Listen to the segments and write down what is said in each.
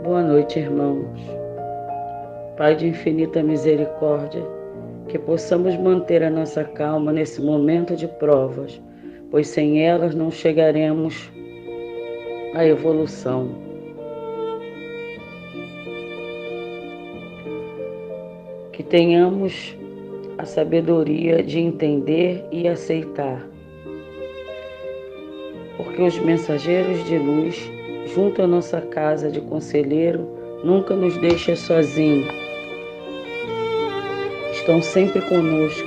Boa noite, irmãos. Pai de infinita misericórdia, que possamos manter a nossa calma nesse momento de provas, pois sem elas não chegaremos à evolução. Que tenhamos a sabedoria de entender e aceitar, porque os mensageiros de luz, junto à nossa casa de conselheiro, nunca nos deixam sozinhos. Estão sempre conosco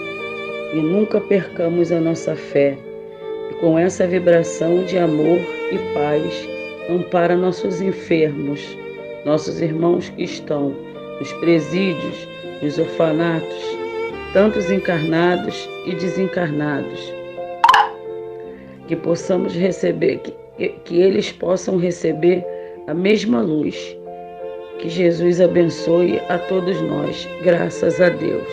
e nunca percamos a nossa fé. E com essa vibração de amor e paz, ampara nossos enfermos, nossos irmãos que estão nos presídios, nos orfanatos, tantos encarnados e desencarnados. Que possamos receber, que eles possam receber a mesma luz. Que Jesus abençoe a todos nós, graças a Deus.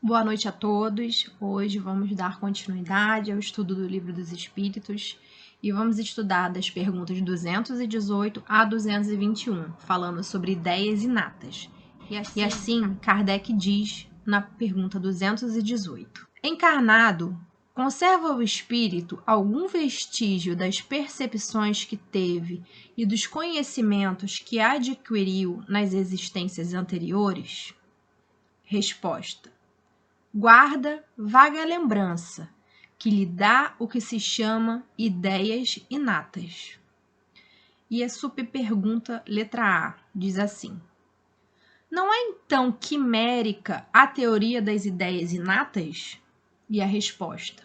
Boa noite a todos. Hoje vamos dar continuidade ao estudo do Livro dos Espíritos e vamos estudar das perguntas 218 a 221, falando sobre ideias inatas. E assim, Kardec diz na pergunta 218: Encarnado, conserva o espírito algum vestígio das percepções que teve e dos conhecimentos que adquiriu nas existências anteriores? Resposta: guarda vaga lembrança, que lhe dá o que se chama ideias inatas. E a subpergunta letra A diz assim: não é então quimérica a teoria das ideias inatas? E a resposta: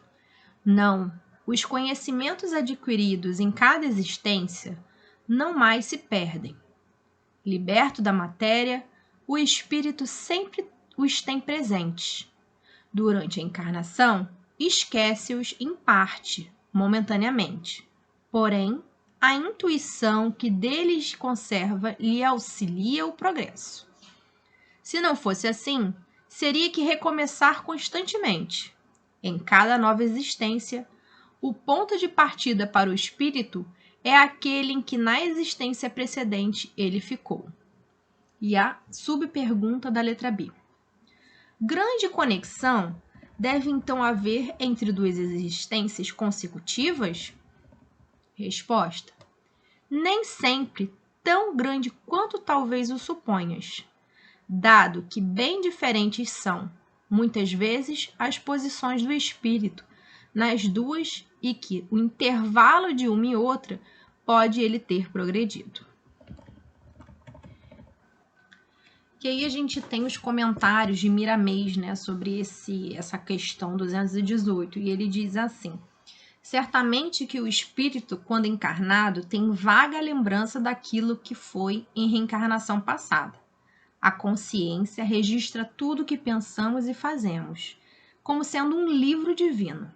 não, os conhecimentos adquiridos em cada existência não mais se perdem. Liberto da matéria, o espírito sempre os tem presentes. Durante a encarnação, esquece-os em parte, momentaneamente. Porém, a intuição que deles conserva lhe auxilia o progresso. Se não fosse assim, seria que recomeçar constantemente. Em cada nova existência, o ponto de partida para o espírito é aquele em que na existência precedente ele ficou. E a subpergunta da letra B: grande conexão deve então haver entre duas existências consecutivas? Resposta: nem sempre tão grande quanto talvez o suponhas, dado que bem diferentes são, muitas vezes, as posições do espírito nas duas e que o intervalo de uma e outra pode ele ter progredido. Que aí a gente tem os comentários de Miramês, né, sobre essa questão 218, e ele diz assim: certamente que o espírito, quando encarnado, tem vaga lembrança daquilo que foi em reencarnação passada. A consciência registra tudo o que pensamos e fazemos, como sendo um livro divino.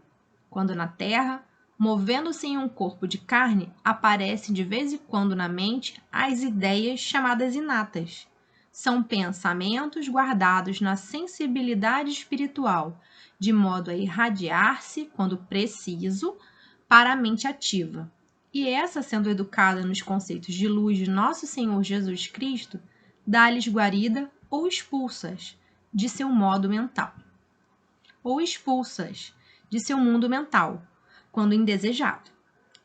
Quando na Terra, movendo-se em um corpo de carne, aparecem de vez em quando na mente as ideias chamadas inatas. São pensamentos guardados na sensibilidade espiritual, de modo a irradiar-se, quando preciso, para a mente ativa. E essa, sendo educada nos conceitos de luz de nosso Senhor Jesus Cristo, dá-lhes guarida ou expulsas de seu modo mental. Ou expulsas de seu mundo mental, quando indesejado.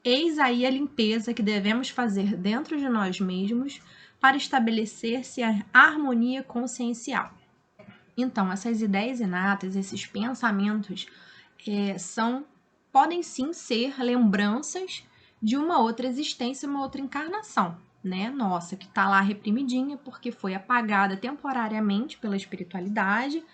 Eis aí a limpeza que devemos fazer dentro de nós mesmos para estabelecer-se a harmonia consciencial. Então, essas ideias inatas, esses pensamentos, podem sim ser lembranças de uma outra existência, uma outra encarnação, né? Nossa, que está lá reprimidinha porque foi apagada temporariamente pela espiritualidade,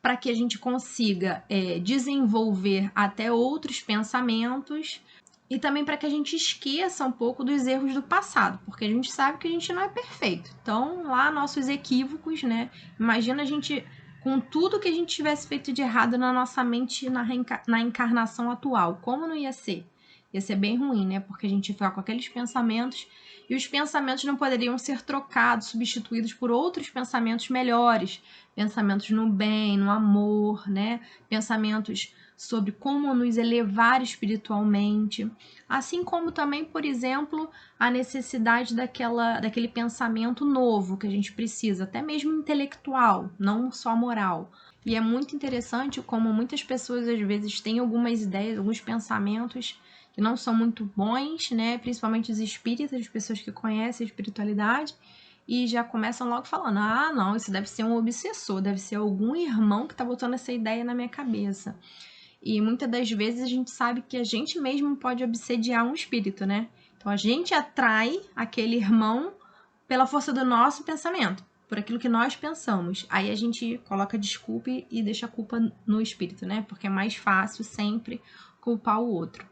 para que a gente consiga desenvolver até outros pensamentos e também para que a gente esqueça um pouco dos erros do passado, porque a gente sabe que a gente não é perfeito. Então, lá nossos equívocos, né? Imagina a gente com tudo que a gente tivesse feito de errado na nossa mente na encarnação atual, como não ia ser? Ia ser bem ruim, né? Porque a gente fica com aqueles pensamentos e os pensamentos não poderiam ser trocados, substituídos por outros pensamentos melhores. Pensamentos no bem, no amor, né? Pensamentos sobre como nos elevar espiritualmente. Assim como também, por exemplo, a necessidade daquele pensamento novo que a gente precisa, até mesmo intelectual, não só moral. E é muito interessante como muitas pessoas às vezes têm algumas ideias, alguns pensamentos que não são muito bons, né? Principalmente os espíritas, as pessoas que conhecem a espiritualidade, e já começam logo falando: ah, não, isso deve ser um obsessor, deve ser algum irmão que tá botando essa ideia na minha cabeça. E muitas das vezes a gente sabe que a gente mesmo pode obsediar um espírito, né? Então a gente atrai aquele irmão pela força do nosso pensamento, por aquilo que nós pensamos. Aí a gente coloca desculpa e deixa a culpa no espírito, né? Porque é mais fácil sempre culpar o outro.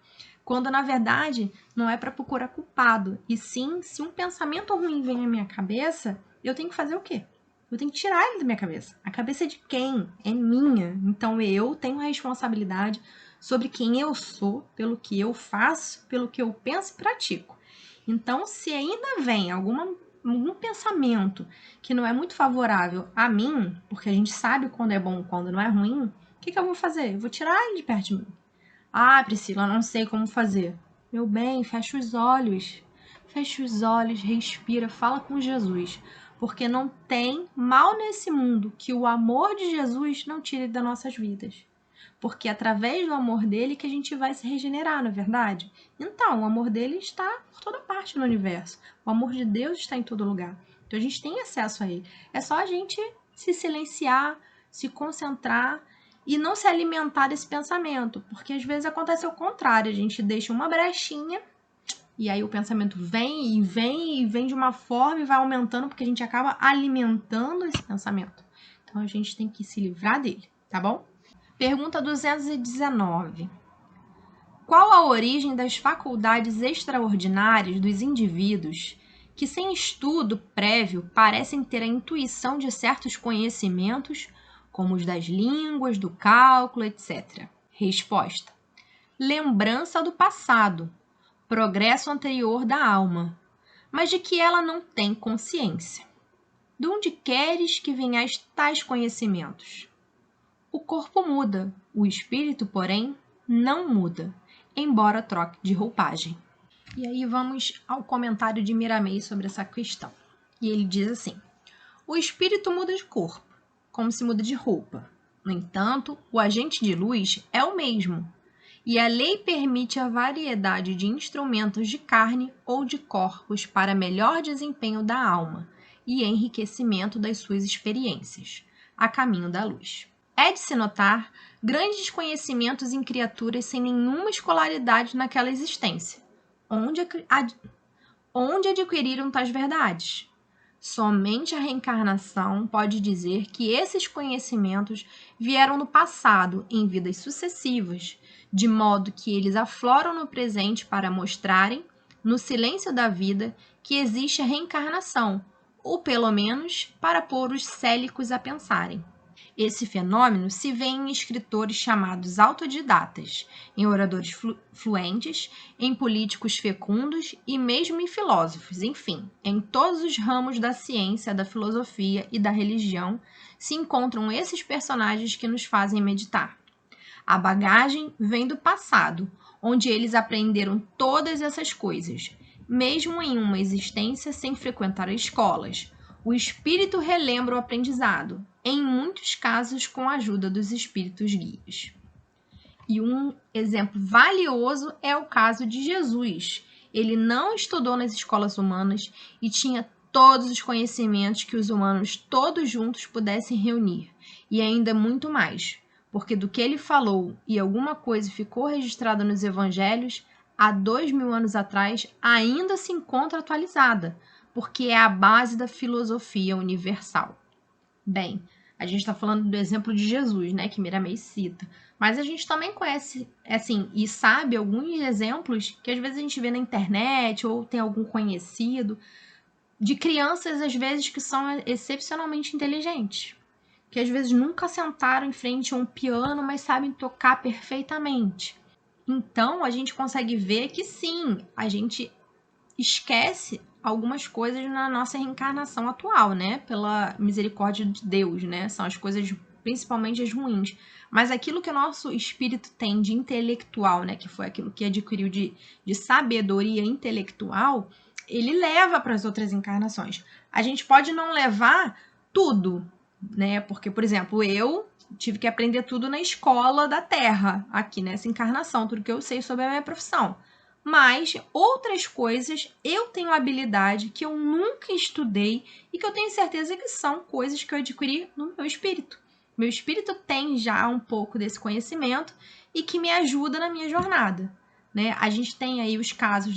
Quando na verdade não é para procurar culpado, e sim, se um pensamento ruim vem à minha cabeça, eu tenho que fazer o quê? Eu tenho que tirar ele da minha cabeça. A cabeça é de quem? É minha. Então eu tenho a responsabilidade sobre quem eu sou, pelo que eu faço, pelo que eu penso e pratico. Então, se ainda vem algum pensamento que não é muito favorável a mim, porque a gente sabe quando é bom e quando não é ruim, o que eu vou fazer? Eu vou tirar ele de perto de mim. Ah, Priscila, não sei como fazer. Meu bem, fecha os olhos. Fecha os olhos, respira, fala com Jesus. Porque não tem mal nesse mundo que o amor de Jesus não tire das nossas vidas. Porque é através do amor dele que a gente vai se regenerar, não é verdade? Então, o amor dele está por toda parte no universo. O amor de Deus está em todo lugar. Então, a gente tem acesso a ele. É só a gente se silenciar, se concentrar e não se alimentar desse pensamento. Porque às vezes acontece o contrário. A gente deixa uma brechinha e aí o pensamento vem e vem e vem de uma forma e vai aumentando porque a gente acaba alimentando esse pensamento. Então, a gente tem que se livrar dele, tá bom? Pergunta 219. Qual a origem das faculdades extraordinárias dos indivíduos que, sem estudo prévio, parecem ter a intuição de certos conhecimentos, como os das línguas, do cálculo, etc.? Resposta: lembrança do passado, progresso anterior da alma, mas de que ela não tem consciência. De onde queres que venhais tais conhecimentos? O corpo muda, o espírito, porém, não muda, embora troque de roupagem. E aí vamos ao comentário de Miramês sobre essa questão. E ele diz assim: o espírito muda de corpo, como se muda de roupa. No entanto, o agente de luz é o mesmo, e a lei permite a variedade de instrumentos de carne ou de corpos para melhor desempenho da alma e enriquecimento das suas experiências, a caminho da luz. É de se notar grandes conhecimentos em criaturas sem nenhuma escolaridade naquela existência. Onde adquiriram tais verdades? Somente a reencarnação pode dizer que esses conhecimentos vieram no passado, em vidas sucessivas, de modo que eles afloram no presente para mostrarem, no silêncio da vida, que existe a reencarnação, ou pelo menos para pôr os célicos a pensarem. Esse fenômeno se vê em escritores chamados autodidatas, em oradores fluentes, em políticos fecundos e mesmo em filósofos. Enfim, em todos os ramos da ciência, da filosofia e da religião se encontram esses personagens que nos fazem meditar. A bagagem vem do passado, onde eles aprenderam todas essas coisas, mesmo em uma existência sem frequentar escolas. O espírito relembra o aprendizado, em muitos casos com a ajuda dos espíritos guias. E um exemplo valioso é o caso de Jesus. Ele não estudou nas escolas humanas e tinha todos os conhecimentos que os humanos todos juntos pudessem reunir, e ainda muito mais, porque do que ele falou e alguma coisa ficou registrada nos evangelhos, há 2000 anos atrás, ainda se encontra atualizada, porque é a base da filosofia universal. Bem, a gente está falando do exemplo de Jesus, né, que Miramês cita, mas a gente também conhece, assim, e sabe alguns exemplos que às vezes a gente vê na internet ou tem algum conhecido de crianças, às vezes, que são excepcionalmente inteligentes, que às vezes nunca sentaram em frente a um piano, mas sabem tocar perfeitamente. Então, a gente consegue ver que sim, a gente esquece algumas coisas na nossa reencarnação atual, né? Pela misericórdia de Deus, né? São as coisas, principalmente as ruins. Mas aquilo que o nosso espírito tem de intelectual, né? Que foi aquilo que adquiriu de sabedoria intelectual, ele leva para as outras encarnações. A gente pode não levar tudo, né? Porque, por exemplo, eu tive que aprender tudo na escola da Terra, aqui nessa encarnação, tudo que eu sei sobre a minha profissão. Mas outras coisas eu tenho habilidade que eu nunca estudei e que eu tenho certeza que são coisas que eu adquiri no meu espírito. Meu espírito tem já um pouco desse conhecimento e que me ajuda na minha jornada, né? A gente tem aí os casos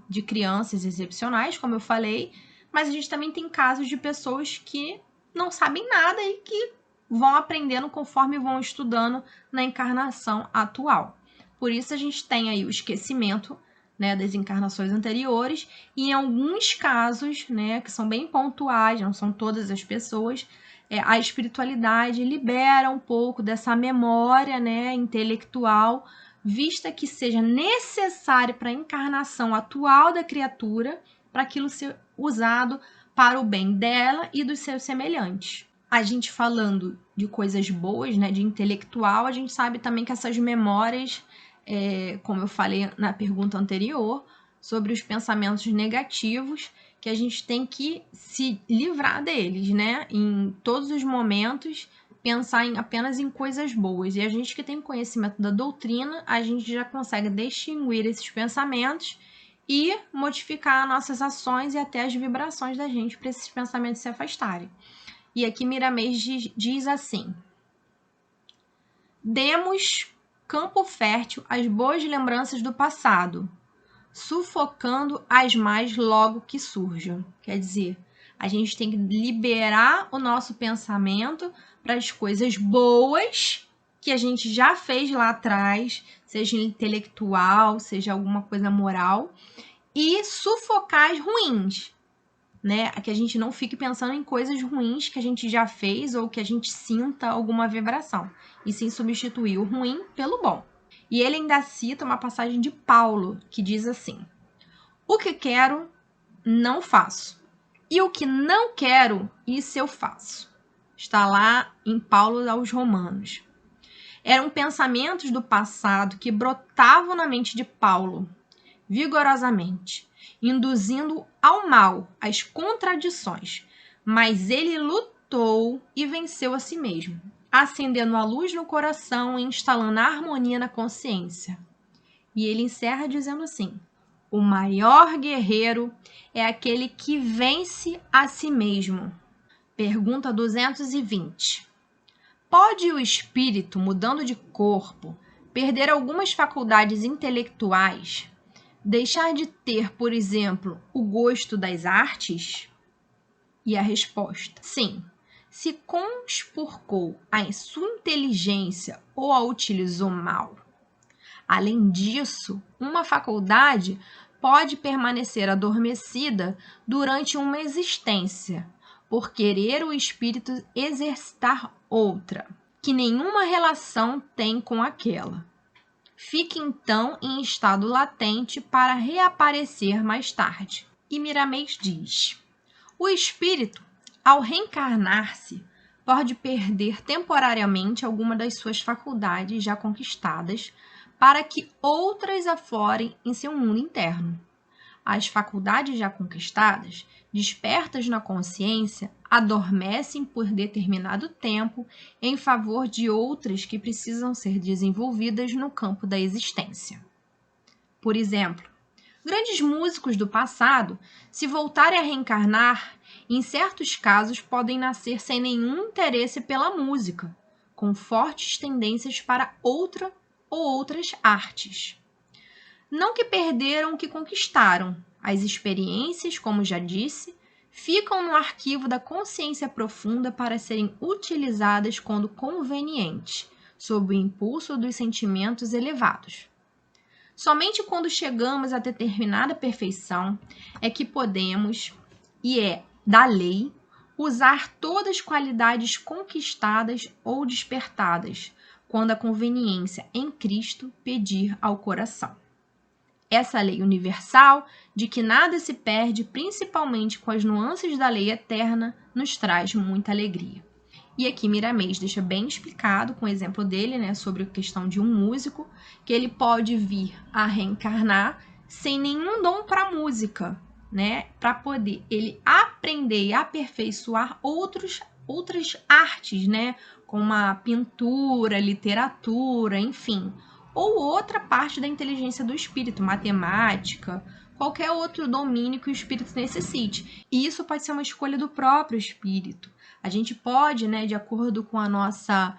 de crianças excepcionais, como eu falei, mas a gente também tem casos de pessoas que não sabem nada e que vão aprendendo conforme vão estudando na encarnação atual. Por isso a gente tem aí o esquecimento, né, das encarnações anteriores, e em alguns casos, né, que são bem pontuais, não são todas as pessoas, a espiritualidade libera um pouco dessa memória, né, intelectual, vista que seja necessário para a encarnação atual da criatura, para aquilo ser usado para o bem dela e dos seus semelhantes. A gente falando de coisas boas, né, de intelectual, a gente sabe também que essas memórias, como eu falei na pergunta anterior, sobre os pensamentos negativos, que a gente tem que se livrar deles, né? Em todos os momentos, pensar apenas em coisas boas. E a gente que tem conhecimento da doutrina, a gente já consegue distinguir esses pensamentos e modificar nossas ações e até as vibrações da gente para esses pensamentos se afastarem. E aqui Miramês diz assim: demos campo fértil às boas lembranças do passado, sufocando as mais logo que surjam. Quer dizer, a gente tem que liberar o nosso pensamento para as coisas boas que a gente já fez lá atrás, seja intelectual, seja alguma coisa moral, e sufocar as ruins, né? Que a gente não fique pensando em coisas ruins que a gente já fez ou que a gente sinta alguma vibração, e sim substituir o ruim pelo bom. E ele ainda cita uma passagem de Paulo, que diz assim: o que quero, não faço, e o que não quero, isso eu faço. Está lá em Paulo aos Romanos. Eram pensamentos do passado que brotavam na mente de Paulo, vigorosamente, induzindo ao mal, às contradições. Mas ele lutou e venceu a si mesmo, acendendo a luz no coração e instalando a harmonia na consciência. E ele encerra dizendo assim: o maior guerreiro é aquele que vence a si mesmo. Pergunta 220. Pode o espírito, mudando de corpo, perder algumas faculdades intelectuais? Deixar de ter, por exemplo, o gosto das artes? E a resposta: sim. Se conspurcou a sua inteligência ou a utilizou mal. Além disso, uma faculdade pode permanecer adormecida durante uma existência, por querer o espírito exercitar outra, que nenhuma relação tem com aquela. Fique então em estado latente para reaparecer mais tarde. E Miramês diz: o espírito, ao reencarnar-se, pode perder temporariamente alguma das suas faculdades já conquistadas, para que outras aflorem em seu mundo interno. As faculdades já conquistadas, despertas na consciência, adormecem por determinado tempo em favor de outras que precisam ser desenvolvidas no campo da existência. Por exemplo, grandes músicos do passado, se voltarem a reencarnar, em certos casos podem nascer sem nenhum interesse pela música, com fortes tendências para outra ou outras artes. Não que perderam o que conquistaram, as experiências, como já disse, ficam no arquivo da consciência profunda para serem utilizadas quando conveniente, sob o impulso dos sentimentos elevados. Somente quando chegamos a determinada perfeição é que podemos, e é da lei, usar todas as qualidades conquistadas ou despertadas, quando a conveniência em Cristo pedir ao coração. Essa lei universal, de que nada se perde, principalmente com as nuances da lei eterna, nos traz muita alegria. E aqui Miramês deixa bem explicado, com o exemplo dele, né, sobre a questão de um músico, que ele pode vir a reencarnar sem nenhum dom para música, né, para poder ele aprender e aperfeiçoar outras artes, né, como a pintura, literatura, enfim, ou outra parte da inteligência do espírito, matemática, qualquer outro domínio que o espírito necessite. E isso pode ser uma escolha do próprio espírito. A gente pode, né, de acordo com a nossa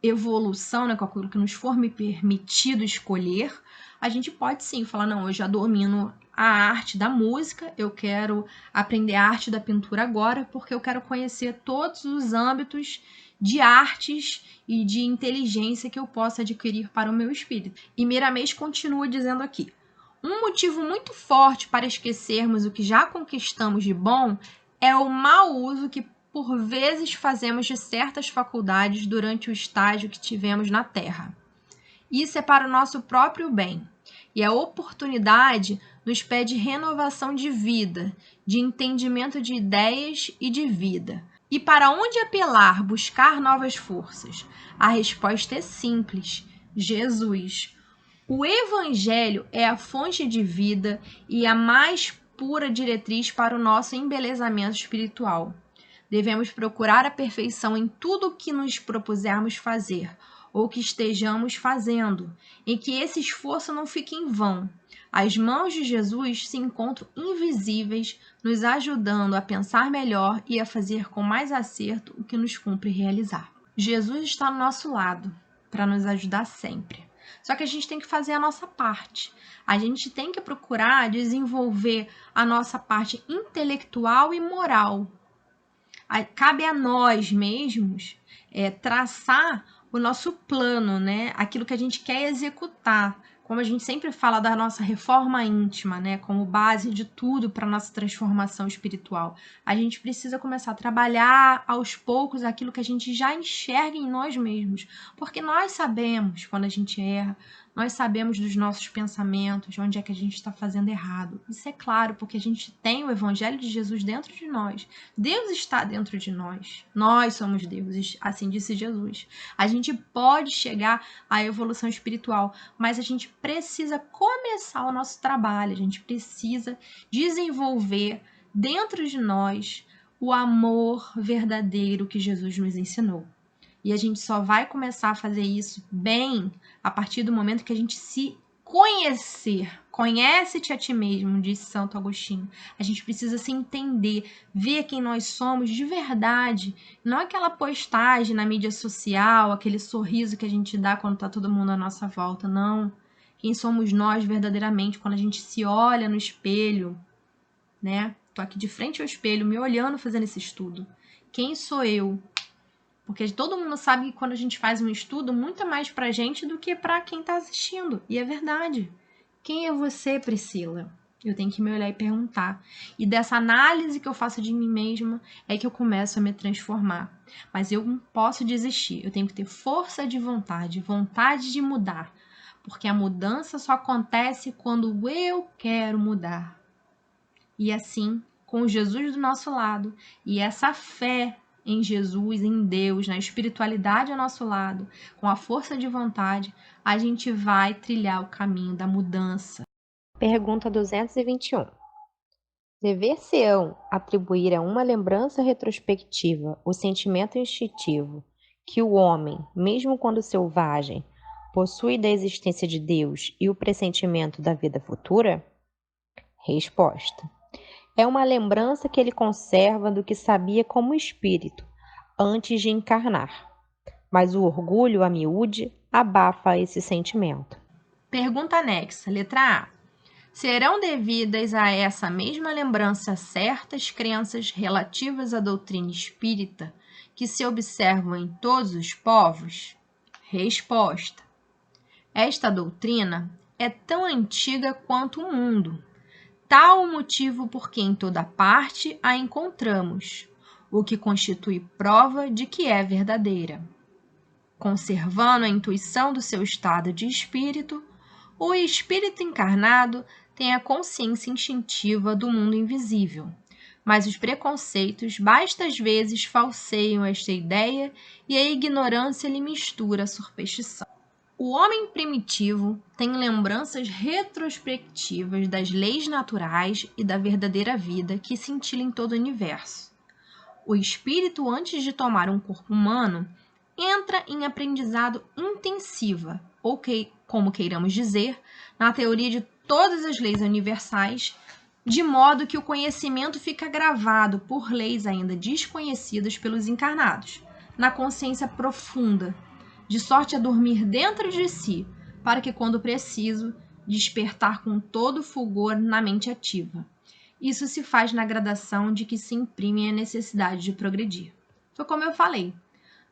evolução, né, com aquilo que nos for permitido escolher, a gente pode sim falar, não, eu já domino a arte da música, eu quero aprender a arte da pintura agora, porque eu quero conhecer todos os âmbitos de artes e de inteligência que eu possa adquirir para o meu espírito. E Miramês continua dizendo aqui: um motivo muito forte para esquecermos o que já conquistamos de bom é o mau uso que por vezes fazemos de certas faculdades durante o estágio que tivemos na Terra. Isso é para o nosso próprio bem, e a oportunidade nos pede renovação de vida, de entendimento de ideias e de vida. E para onde apelar, buscar novas forças? A resposta é simples: Jesus. O Evangelho é a fonte de vida e a mais pura diretriz para o nosso embelezamento espiritual. Devemos procurar a perfeição em tudo o que nos propusermos fazer, ou que estejamos fazendo, em que esse esforço não fique em vão. As mãos de Jesus se encontram invisíveis, nos ajudando a pensar melhor e a fazer com mais acerto o que nos cumpre realizar. Jesus está no nosso lado, para nos ajudar sempre. Só que a gente tem que fazer a nossa parte. A gente tem que procurar desenvolver a nossa parte intelectual e moral. Cabe a nós mesmos traçar o nosso plano, né? Aquilo que a gente quer executar. Como a gente sempre fala da nossa reforma íntima, né? Como base de tudo para a nossa transformação espiritual. A gente precisa começar a trabalhar aos poucos aquilo que a gente já enxerga em nós mesmos. Porque nós sabemos quando a gente erra, nós sabemos dos nossos pensamentos, onde é que a gente está fazendo errado. Isso é claro, porque a gente tem o Evangelho de Jesus dentro de nós. Deus está dentro de nós. Nós somos deuses, assim disse Jesus. A gente pode chegar à evolução espiritual, mas a gente precisa começar o nosso trabalho, a gente precisa desenvolver dentro de nós o amor verdadeiro que Jesus nos ensinou. E a gente só vai começar a fazer isso bem a partir do momento que a gente se conhecer. Conhece-te a ti mesmo, disse Santo Agostinho. A gente precisa se entender, ver quem nós somos de verdade. Não aquela postagem na mídia social, aquele sorriso que a gente dá quando está todo mundo à nossa volta, não. Quem somos nós verdadeiramente quando a gente se olha no espelho, né? Tô aqui de frente ao espelho, me olhando, fazendo esse estudo. Quem sou eu? Porque todo mundo sabe que quando a gente faz um estudo, muito é mais pra gente do que pra quem tá assistindo. E é verdade. Quem é você, Priscila? Eu tenho que me olhar e perguntar. E dessa análise que eu faço de mim mesma é que eu começo a me transformar. Mas eu não posso desistir. Eu tenho que ter força de vontade, vontade de mudar. Porque a mudança só acontece quando eu quero mudar. E assim, com Jesus do nosso lado e essa fé em Jesus, em Deus, na espiritualidade ao nosso lado, com a força de vontade, a gente vai trilhar o caminho da mudança. Pergunta 221. Dever-se-ão atribuir a uma lembrança retrospectiva o sentimento instintivo que o homem, mesmo quando selvagem, possui da existência de Deus e o pressentimento da vida futura? Resposta. É uma lembrança que ele conserva do que sabia como espírito, antes de encarnar. Mas o orgulho, a miúde, abafa esse sentimento. Pergunta anexa, letra A. Serão devidas a essa mesma lembrança certas crenças relativas à doutrina espírita que se observam em todos os povos? Resposta. Esta doutrina é tão antiga quanto o mundo. Tal o motivo por que em toda parte a encontramos, o que constitui prova de que é verdadeira. Conservando a intuição do seu estado de espírito, o espírito encarnado tem a consciência instintiva do mundo invisível, mas os preconceitos bastas vezes falseiam esta ideia e a ignorância lhe mistura a superstição. O homem primitivo tem lembranças retrospectivas das leis naturais e da verdadeira vida que cintila em todo o universo. O espírito, antes de tomar um corpo humano, entra em aprendizado intensiva, ou como queiramos dizer, na teoria de todas as leis universais, de modo que o conhecimento fica gravado por leis ainda desconhecidas pelos encarnados, na consciência profunda, de sorte a dormir dentro de si, para que, quando preciso, despertar com todo fulgor na mente ativa. Isso se faz na gradação de que se imprime a necessidade de progredir. Foi como eu falei,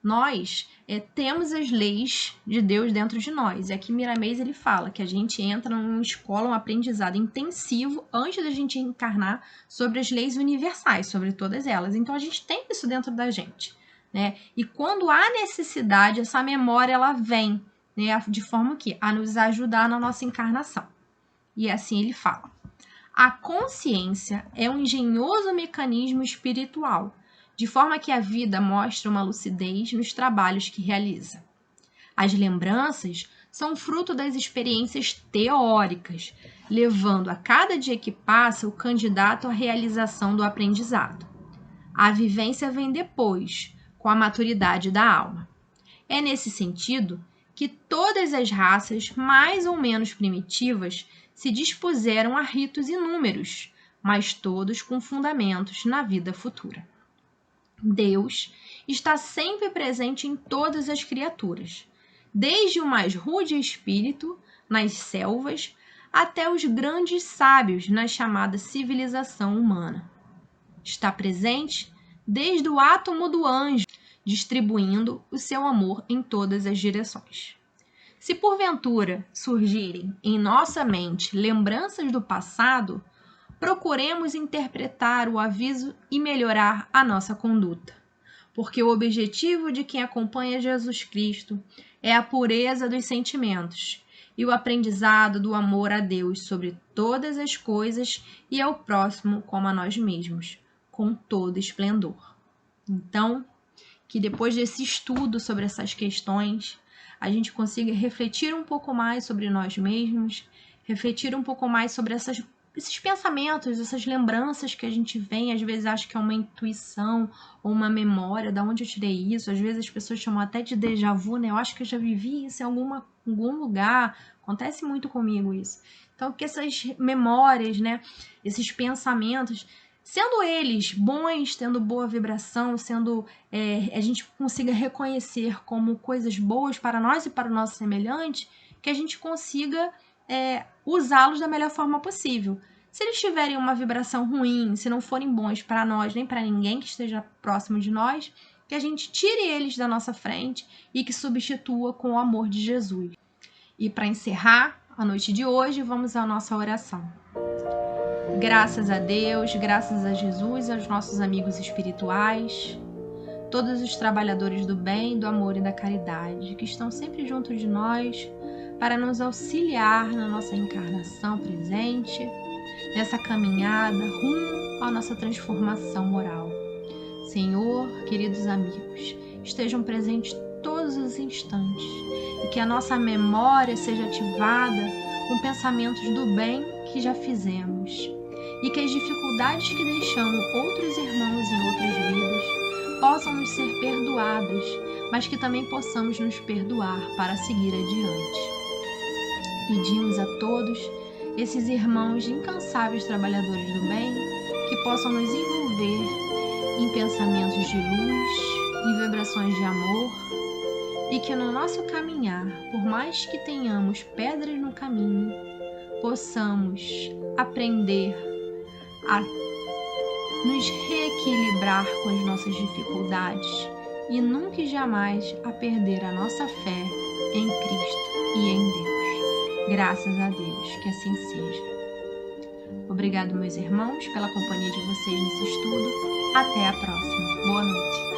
nós temos as leis de Deus dentro de nós. E aqui Miramês ele fala que a gente entra numa escola, um aprendizado intensivo antes da gente encarnar sobre as leis universais, sobre todas elas. Então a gente tem isso dentro da gente, né? E quando há necessidade, essa memória ela vem, né, de forma que a nos ajudar na nossa encarnação. E assim ele fala: a consciência é um engenhoso mecanismo espiritual, de forma que a vida mostra uma lucidez nos trabalhos que realiza. As lembranças são fruto das experiências teóricas, levando a cada dia que passa o candidato à realização do aprendizado. A vivência vem depois, com a maturidade da alma. É nesse sentido que todas as raças mais ou menos primitivas se dispuseram a ritos inúmeros, mas todos com fundamentos na vida futura. Deus está sempre presente em todas as criaturas, desde o mais rude espírito, nas selvas, até os grandes sábios na chamada civilização humana. Está presente desde o átomo do anjo, distribuindo o seu amor em todas as direções. Se porventura surgirem em nossa mente lembranças do passado, procuremos interpretar o aviso e melhorar a nossa conduta, porque o objetivo de quem acompanha Jesus Cristo é a pureza dos sentimentos e o aprendizado do amor a Deus sobre todas as coisas e ao próximo como a nós mesmos, com todo esplendor. Então, que depois desse estudo sobre essas questões, a gente consiga refletir um pouco mais sobre nós mesmos, refletir um pouco mais sobre esses pensamentos, essas lembranças que a gente vem, às vezes acha que é uma intuição ou uma memória, da onde eu tirei isso, às vezes as pessoas chamam até de déjà vu, né? Eu acho que eu já vivi isso em algum lugar, acontece muito comigo isso. Então, que essas memórias, né, esses pensamentos, sendo eles bons, tendo boa vibração, a gente consiga reconhecer como coisas boas para nós e para o nosso semelhante, que a gente consiga usá-los da melhor forma possível. Se eles tiverem uma vibração ruim, se não forem bons para nós, nem para ninguém que esteja próximo de nós, que a gente tire eles da nossa frente e que substitua com o amor de Jesus. E para encerrar a noite de hoje, vamos à nossa oração. Graças a Deus, graças a Jesus, aos nossos amigos espirituais, todos os trabalhadores do bem, do amor e da caridade, que estão sempre junto de nós para nos auxiliar na nossa encarnação presente, nessa caminhada rumo à nossa transformação moral. Senhor, queridos amigos, estejam presentes todos os instantes e que a nossa memória seja ativada com pensamentos do bem que já fizemos e que as dificuldades que deixamos outros irmãos em outras vidas possam nos ser perdoadas, mas que também possamos nos perdoar para seguir adiante. Pedimos a todos esses irmãos incansáveis trabalhadores do bem que possam nos envolver em pensamentos de luz, em vibrações de amor e que no nosso caminhar, por mais que tenhamos pedras no caminho, possamos aprender a nos reequilibrar com as nossas dificuldades e nunca e jamais a perder a nossa fé em Cristo e em Deus. Graças a Deus, que assim seja. Obrigado, meus irmãos, pela companhia de vocês nesse estudo. Até a próxima. Boa noite.